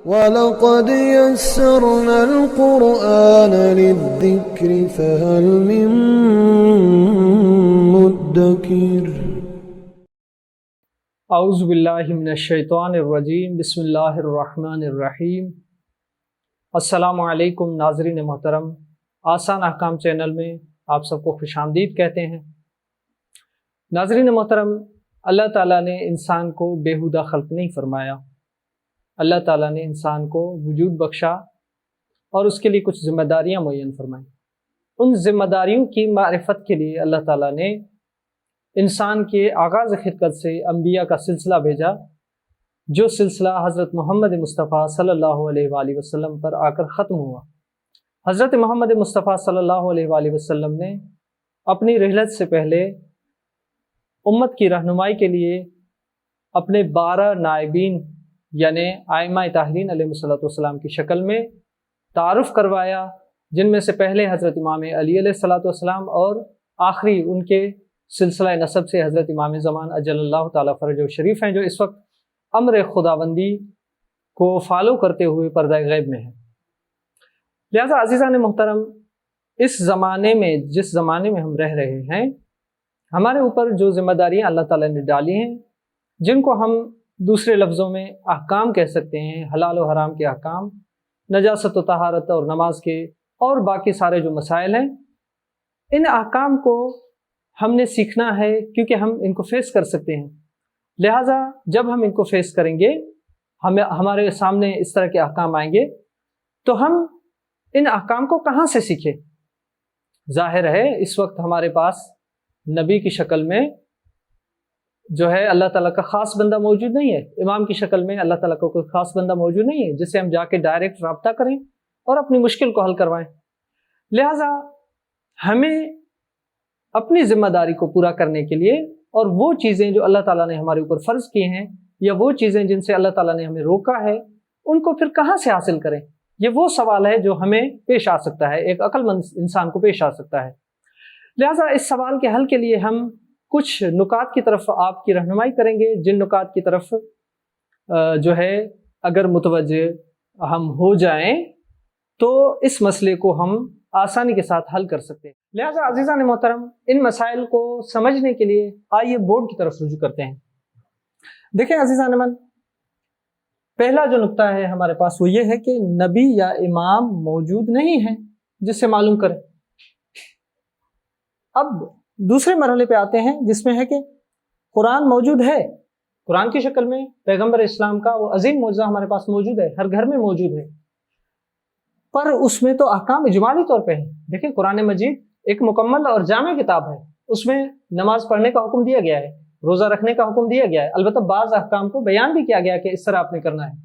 وَلَقَدْ يَسَّرْنَا الْقُرْآنَ لِلذِّكْرِ فَهَلْ مِن مُّدَّكِرٍ۔ اعوذ باللہ من الشیطان الرجیم، بسم اللہ الرحمن الرحیم۔ السلام علیکم ناظرین محترم، آسان احکام چینل میں آپ سب کو خوش آمدید کہتے ہیں۔ ناظرین محترم، اللہ تعالیٰ نے انسان کو بیہودہ خلق نہیں فرمایا۔ اللہ تعالیٰ نے انسان کو وجود بخشا اور اس کے لیے کچھ ذمہ داریاں معین فرمائیں۔ ان ذمہ داریوں کی معرفت کے لیے اللہ تعالیٰ نے انسان کے آغاز خلقت سے انبیاء کا سلسلہ بھیجا، جو سلسلہ حضرت محمد مصطفیٰ صلی اللہ علیہ وآلہ وسلم پر آ کر ختم ہوا۔ حضرت محمد مصطفیٰ صلی اللہ علیہ وآلہ وسلم نے اپنی رحلت سے پہلے امت کی رہنمائی کے لیے اپنے 12 نائبین یعنی ائمہ طاہرین علیہ السلام کی شکل میں تعارف کروایا، جن میں سے پہلے حضرت امام علی علیہ السلام اور آخری ان کے سلسلہ نسب سے حضرت امام زمان اجل اللہ تعالیٰ فرجہ شریف ہیں، جو اس وقت امر خداوندی کو فالو کرتے ہوئے پردہ غیب میں ہیں۔ لہذا عزیزان محترم، اس زمانے میں جس زمانے میں ہم رہ رہے ہیں، ہمارے اوپر جو ذمہ داریاں اللہ تعالیٰ نے ڈالی ہیں، جن کو ہم دوسرے لفظوں میں احکام کہہ سکتے ہیں، حلال و حرام کے احکام، نجاست و طہارت اور نماز کے اور باقی سارے جو مسائل ہیں، ان احکام کو ہم نے سیکھنا ہے کیونکہ ہم ان کو فیس کر سکتے ہیں۔ لہٰذا جب ہم ان کو فیس کریں گے، ہمارے سامنے اس طرح کے احکام آئیں گے، تو ہم ان احکام کو کہاں سے سیکھیں؟ ظاہر ہے اس وقت ہمارے پاس نبی کی شکل میں جو ہے اللہ تعالیٰ کا خاص بندہ موجود نہیں ہے، امام کی شکل میں اللہ تعالیٰ کا کوئی خاص بندہ موجود نہیں ہے جس سے ہم جا کے ڈائریکٹ رابطہ کریں اور اپنی مشکل کو حل کروائیں۔ لہٰذا ہمیں اپنی ذمہ داری کو پورا کرنے کے لیے اور وہ چیزیں جو اللہ تعالیٰ نے ہمارے اوپر فرض کی ہیں یا وہ چیزیں جن سے اللہ تعالیٰ نے ہمیں روکا ہے، ان کو پھر کہاں سے حاصل کریں؟ یہ وہ سوال ہے جو ہمیں پیش آ سکتا ہے، ایک عقل مند انسان کو پیش آ سکتا ہے۔ لہٰذا اس سوال کے حل کے لیے ہم کچھ نکات کی طرف آپ کی رہنمائی کریں گے، جن نکات کی طرف جو ہے اگر متوجہ ہم ہو جائیں تو اس مسئلے کو ہم آسانی کے ساتھ حل کر سکتے ہیں۔ لہٰذا عزیزان محترم، ان مسائل کو سمجھنے کے لیے آئیے بورڈ کی طرف رجوع کرتے ہیں۔ دیکھیں عزیزان من، پہلا جو نقطہ ہے ہمارے پاس وہ یہ ہے کہ نبی یا امام موجود نہیں ہے جس سے معلوم کریں۔ اب دوسرے مرحلے پہ آتے ہیں جس میں ہے کہ قرآن موجود ہے، قرآن کی شکل میں پیغمبر اسلام کا وہ عظیم معجزہ ہمارے پاس موجود ہے، ہر گھر میں موجود ہے، پر اس میں تو احکام اجمالی طور پہ ہیں۔ دیکھیں قرآن مجید ایک مکمل اور جامع کتاب ہے، اس میں نماز پڑھنے کا حکم دیا گیا ہے، روزہ رکھنے کا حکم دیا گیا ہے، البتہ بعض احکام کو بیان بھی کیا گیا کہ اس طرح آپ نے کرنا ہے،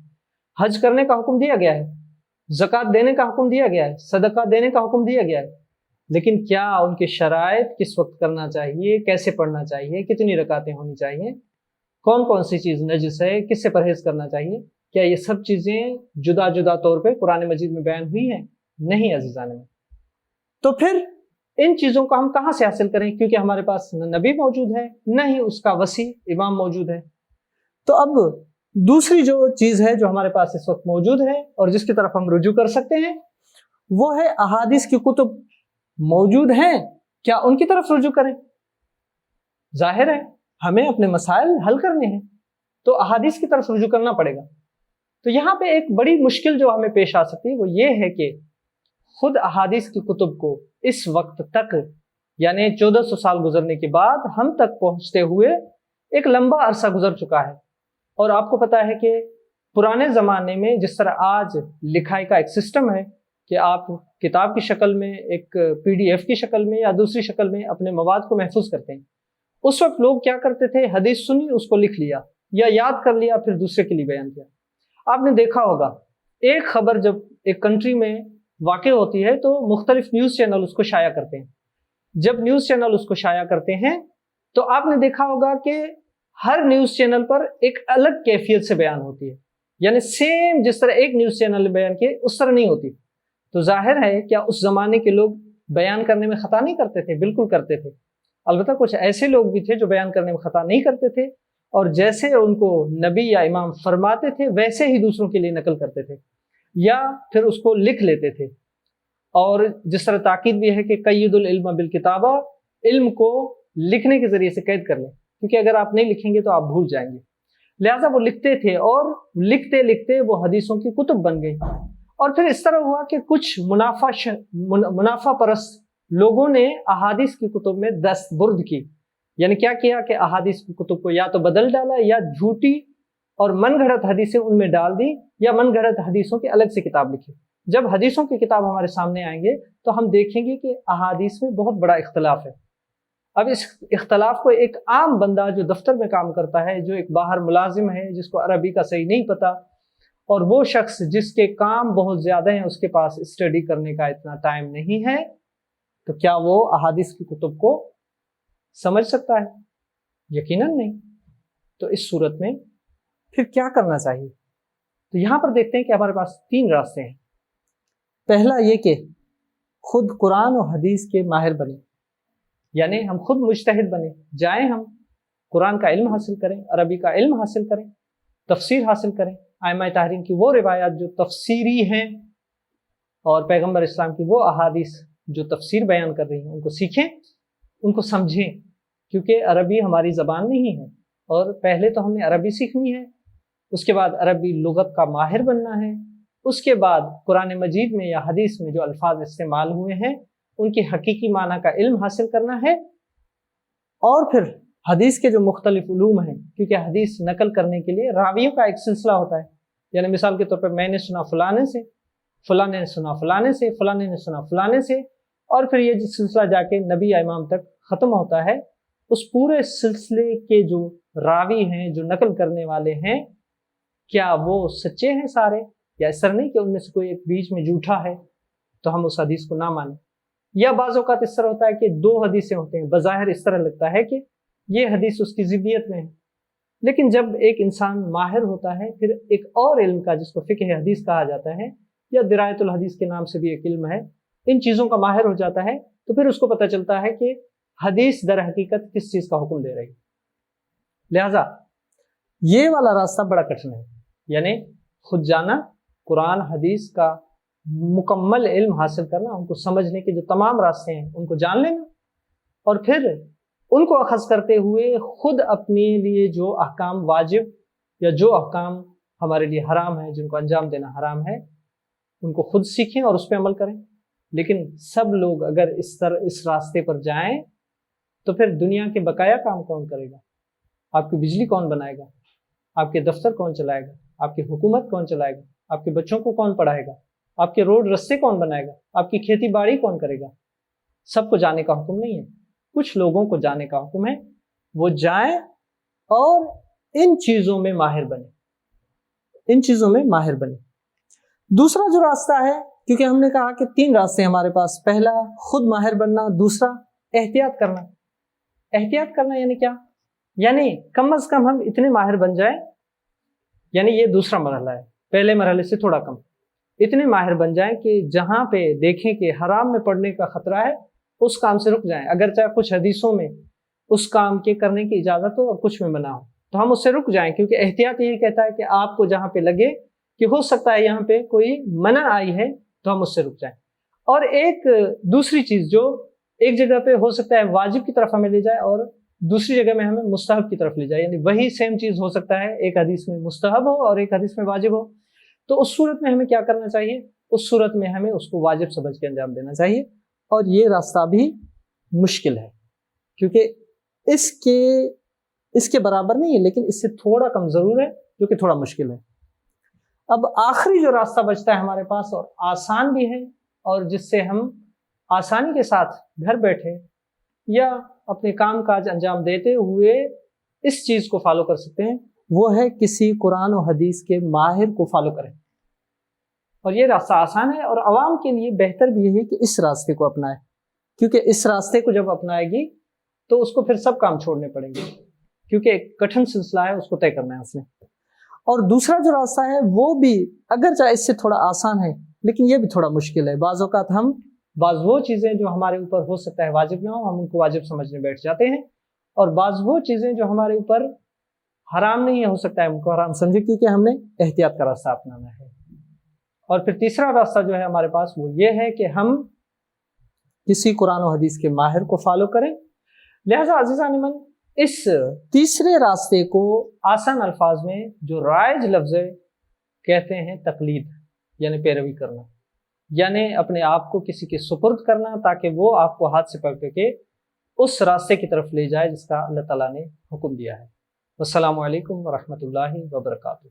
حج کرنے کا حکم دیا گیا ہے، زکوٰۃ دینے کا حکم دیا گیا ہے، صدقہ دینے کا حکم دیا گیا ہے، لیکن کیا ان کے شرائط کس وقت کرنا چاہیے، کیسے پڑھنا چاہیے، کتنی رکعتیں ہونی چاہیے، کون کون سی چیز نجس ہے، کس سے پرہیز کرنا چاہیے، کیا یہ سب چیزیں جدا جدا طور پہ قرآن مجید میں بیان ہوئی ہیں؟ نہیں عزیزان میں۔ تو پھر ان چیزوں کو ہم کہاں سے حاصل کریں؟ کیونکہ ہمارے پاس نہ نبی موجود ہے، نہ ہی اس کا وسیع امام موجود ہے۔ تو اب دوسری جو چیز ہے جو ہمارے پاس اس وقت موجود ہے اور جس کی طرف ہم رجوع کر سکتے ہیں، وہ ہے احادیث کی کتب موجود ہیں، کیا ان کی طرف رجوع کریں؟ ظاہر ہے ہمیں اپنے مسائل حل کرنے ہیں تو احادیث کی طرف رجوع کرنا پڑے گا۔ تو یہاں پہ ایک بڑی مشکل جو ہمیں پیش آ سکتی ہے وہ یہ ہے کہ خود احادیث کی کتب کو اس وقت تک یعنی 1400 سال گزرنے کے بعد ہم تک پہنچتے ہوئے ایک لمبا عرصہ گزر چکا ہے، اور آپ کو پتا ہے کہ پرانے زمانے میں جس طرح آج لکھائی کا ایک سسٹم ہے کہ آپ کتاب کی شکل میں، ایک PDF کی شکل میں یا دوسری شکل میں اپنے مواد کو محفوظ کرتے ہیں، اس وقت لوگ کیا کرتے تھے؟ حدیث سنی، اس کو لکھ لیا یا یاد کر لیا، پھر دوسرے کے لیے بیان کیا۔ آپ نے دیکھا ہوگا ایک خبر جب ایک کنٹری میں واقع ہوتی ہے تو مختلف نیوز چینل اس کو شائع کرتے ہیں۔ جب نیوز چینل اس کو شائع کرتے ہیں تو آپ نے دیکھا ہوگا کہ ہر نیوز چینل پر ایک الگ کیفیت سے بیان ہوتی ہے، یعنی سیم جس طرح ایک نیوز چینل نے بیان کیے اس طرح نہیں ہوتی۔ تو ظاہر ہے کیا اس زمانے کے لوگ بیان کرنے میں خطا نہیں کرتے تھے؟ بالکل کرتے تھے۔ البتہ کچھ ایسے لوگ بھی تھے جو بیان کرنے میں خطا نہیں کرتے تھے، اور جیسے ان کو نبی یا امام فرماتے تھے ویسے ہی دوسروں کے لیے نقل کرتے تھے، یا پھر اس کو لکھ لیتے تھے۔ اور جس طرح تاکید بھی ہے کہ قید العلم بالکتابہ، علم کو لکھنے کے ذریعے سے قید کر لیں، کیونکہ اگر آپ نہیں لکھیں گے تو آپ بھول جائیں گے۔ لہٰذا وہ لکھتے تھے اور لکھتے لکھتے وہ حدیثوں کی کتب بن گئی۔ اور پھر اس طرح ہوا کہ کچھ منافع پرست لوگوں نے احادیث کی کتب میں دستبرد کی، یعنی کیا کیا کہ احادیث کی کتب کو یا تو بدل ڈالا یا جھوٹی اور من گھڑت حدیثیں ان میں ڈال دی، یا من گھڑت حدیثوں کی الگ سے کتاب لکھی۔ جب حدیثوں کی کتاب ہمارے سامنے آئیں گے تو ہم دیکھیں گے کہ احادیث میں بہت بڑا اختلاف ہے۔ اب اس اختلاف کو ایک عام بندہ جو دفتر میں کام کرتا ہے، جو ایک باہر ملازم ہے جس کو عربی کا صحیح نہیں پتا، اور وہ شخص جس کے کام بہت زیادہ ہیں، اس کے پاس اسٹڈی کرنے کا اتنا ٹائم نہیں ہے، تو کیا وہ احادیث کی کتب کو سمجھ سکتا ہے؟ یقیناً نہیں۔ تو اس صورت میں پھر کیا کرنا چاہیے؟ تو یہاں پر دیکھتے ہیں کہ ہمارے پاس 3 راستے ہیں۔ پہلا یہ کہ خود قرآن و حدیث کے ماہر بنیں، یعنی ہم خود مجتہد بنیں، جائیں ہم قرآن کا علم حاصل کریں، عربی کا علم حاصل کریں، تفسیر حاصل کریں، ائمہ طاہرین کی وہ روایات جو تفسیری ہیں اور پیغمبر اسلام کی وہ احادیث جو تفسیر بیان کر رہی ہیں، ان کو سیکھیں، ان کو سمجھیں، کیونکہ عربی ہماری زبان نہیں ہے، اور پہلے تو ہم نے عربی سیکھنی ہے، اس کے بعد عربی لغت کا ماہر بننا ہے، اس کے بعد قرآن مجید میں یا حدیث میں جو الفاظ استعمال ہوئے ہیں ان کی حقیقی معنی کا علم حاصل کرنا ہے، اور پھر حدیث کے جو مختلف علوم ہیں، کیونکہ حدیث نقل کرنے کے لیے راویوں کا ایک سلسلہ ہوتا ہے، یعنی مثال کے طور پر میں نے سنا فلانے سے، فلانے نے سنا فلانے سے، فلانے نے سنا فلانے سے، اور پھر یہ سلسلہ جا کے نبی یا امام تک ختم ہوتا ہے۔ اس پورے سلسلے کے جو راوی ہیں، جو نقل کرنے والے ہیں، کیا وہ سچے ہیں سارے، یا اس طرح نہیں کہ ان میں سے کوئی ایک بیچ میں جھوٹا ہے تو ہم اس حدیث کو نہ مانیں۔ یا بعض اوقات اس طرح ہوتا ہے کہ 2 حدیثیں ہوتے ہیں، بظاہر اس طرح لگتا ہے کہ یہ حدیث اس کی ضدیت میں ہے، لیکن جب ایک انسان ماہر ہوتا ہے پھر ایک اور علم کا، جس کو فقہ حدیث کہا جاتا ہے یا درایت الحدیث کے نام سے بھی ایک علم ہے، ان چیزوں کا ماہر ہو جاتا ہے، تو پھر اس کو پتہ چلتا ہے کہ حدیث در حقیقت کس چیز کا حکم دے رہی۔ لہذا یہ والا راستہ بڑا کٹھن ہے، یعنی خود جانا، قرآن حدیث کا مکمل علم حاصل کرنا، ان کو سمجھنے کے جو تمام راستے ہیں ان کو جان لینا، اور پھر ان کو اخذ کرتے ہوئے خود اپنے لیے جو احکام واجب یا جو احکام ہمارے لیے حرام ہیں، جن کو انجام دینا حرام ہے، ان کو خود سیکھیں اور اس پہ عمل کریں۔ لیکن سب لوگ اگر اس راستے پر جائیں تو پھر دنیا کے بقایا کام کون کرے گا؟ آپ کی بجلی کون بنائے گا؟ آپ کے دفتر کون چلائے گا؟ آپ کی حکومت کون چلائے گا؟ آپ کے بچوں کو کون پڑھائے گا؟ آپ کے روڈ رستے کون بنائے گا؟ آپ کی کھیتی باڑی کون کرے گا؟ سب کو جانے کا حکم نہیں ہے، کچھ لوگوں کو جانے کا حکم ہے، وہ جائیں اور ان چیزوں میں ماہر بنے، ان چیزوں میں ماہر بنے۔ دوسرا جو راستہ ہے، کیونکہ ہم نے کہا کہ 3 راستے ہیں ہمارے پاس، پہلا خود ماہر بننا، دوسرا احتیاط کرنا۔ احتیاط کرنا یعنی کیا؟ یعنی کم از کم ہم اتنے ماہر بن جائیں، یعنی یہ دوسرا مرحلہ ہے، پہلے مرحلے سے تھوڑا کم، اتنے ماہر بن جائیں کہ جہاں پہ دیکھیں کہ حرام میں پڑنے کا خطرہ ہے اس کام سے رک جائیں، اگرچہ کچھ حدیثوں میں اس کام کے کرنے کی اجازت ہو اور کچھ میں منع ہو، تو ہم اس سے رک جائیں، کیونکہ احتیاط یہی کہتا ہے کہ آپ کو جہاں پہ لگے کہ ہو سکتا ہے یہاں پہ کوئی منع آئی ہے تو ہم اس سے رک جائیں۔ اور ایک دوسری چیز جو ایک جگہ پہ ہو سکتا ہے واجب کی طرف ہمیں لے جائے اور دوسری جگہ میں ہمیں مستحب کی طرف لے جائے، یعنی وہی سیم چیز ہو سکتا ہے ایک حدیث میں مستحب ہو اور ایک حدیث میں واجب ہو، تو اس صورت میں ہمیں کیا کرنا چاہیے؟ اس صورت میں ہمیں اس کو واجب سمجھ کے انجام دینا چاہیے، اور یہ راستہ بھی مشکل ہے، کیونکہ اس کے برابر نہیں ہے، لیکن اس سے تھوڑا کم ضرور ہے، جو کہ تھوڑا مشکل ہے۔ اب آخری جو راستہ بچتا ہے ہمارے پاس، اور آسان بھی ہے، اور جس سے ہم آسانی کے ساتھ گھر بیٹھے یا اپنے کام کاج انجام دیتے ہوئے اس چیز کو فالو کر سکتے ہیں، وہ ہے کسی قرآن و حدیث کے ماہر کو فالو کریں۔ اور یہ راستہ آسان ہے، اور عوام کے لیے بہتر بھی یہی کہ اس راستے کو اپنائے، کیونکہ اس راستے کو جب اپنائے گی تو اس کو پھر سب کام چھوڑنے پڑیں گے، کیونکہ ایک کٹھن سلسلہ ہے، اس کو طے کرنا ہے اس نے۔ اور دوسرا جو راستہ ہے وہ بھی اگرچہ اس سے تھوڑا آسان ہے، لیکن یہ بھی تھوڑا مشکل ہے۔ بعض اوقات ہم وہ چیزیں جو ہمارے اوپر ہو سکتا ہے واجب نہ ہو، ہم ان کو واجب سمجھنے بیٹھ جاتے ہیں، اور بعض وہ چیزیں جو ہمارے اوپر حرام نہیں ہو سکتا ہے ہم کو حرام سمجھے، کیونکہ ہم نے احتیاط کا راستہ اپنانا ہے۔ اور پھر تیسرا راستہ جو ہے ہمارے پاس وہ یہ ہے کہ ہم کسی قرآن و حدیث کے ماہر کو فالو کریں۔ لہٰذا عزیزان من، اس تیسرے راستے کو آسان الفاظ میں جو رائج لفظ کہتے ہیں تقلید، یعنی پیروی کرنا، یعنی اپنے آپ کو کسی کے سپرد کرنا تاکہ وہ آپ کو ہاتھ سے پکڑ کے اس راستے کی طرف لے جائے جس کا اللہ تعالیٰ نے حکم دیا ہے۔ السلام علیکم ورحمۃ اللہ وبرکاتہ۔